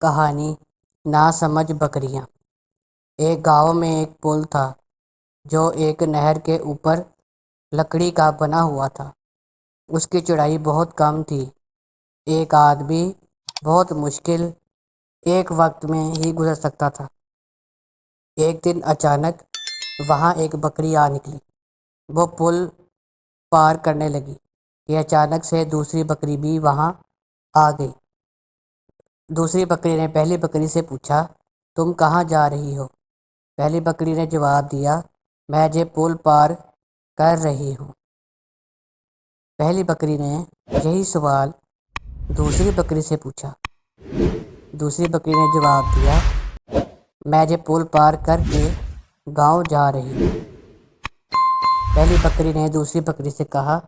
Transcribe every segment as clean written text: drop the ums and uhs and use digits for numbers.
کہانی ناسمجھ بکریاں۔ ایک گاؤں میں ایک پل تھا جو ایک نہر کے اوپر لکڑی کا بنا ہوا تھا۔ اس کی چوڑائی بہت کم تھی۔ ایک آدمی بہت مشکل ایک وقت میں ہی گزر سکتا تھا۔ ایک دن اچانک وہاں ایک بکری آ نکلی۔ وہ پل پار کرنے لگی کہ اچانک سے دوسری بکری بھی وہاں آ گئی۔ دوسری بکری نے پہلی بکری سے پوچھا، تم کہاں جا رہی ہو؟ پہلی بکری نے جواب دیا، میں یہ پل پار کر رہی ہوں۔ پہلی بکری نے یہی سوال دوسری بکری سے پوچھا۔ دوسری بکری نے جواب دیا، میں یہ پل پار کر کے گاؤں جا رہی ہوں۔ پہلی بکری نے دوسری بکری سے کہا،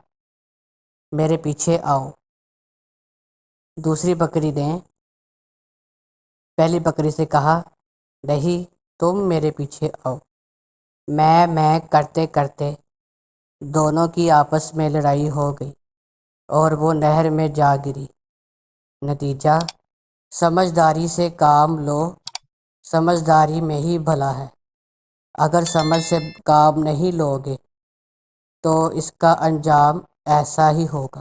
میرے پیچھے آؤ۔ دوسری بکری نے پہلی بکری سے کہا، نہیں، تم میرے پیچھے آؤ۔ میں کرتے کرتے دونوں کی آپس میں لڑائی ہو گئی اور وہ نہر میں جا گری۔ نتیجہ، سمجھداری سے کام لو، سمجھداری میں ہی بھلا ہے۔ اگر سمجھ سے کام نہیں لو گے تو اس کا انجام ایسا ہی ہوگا۔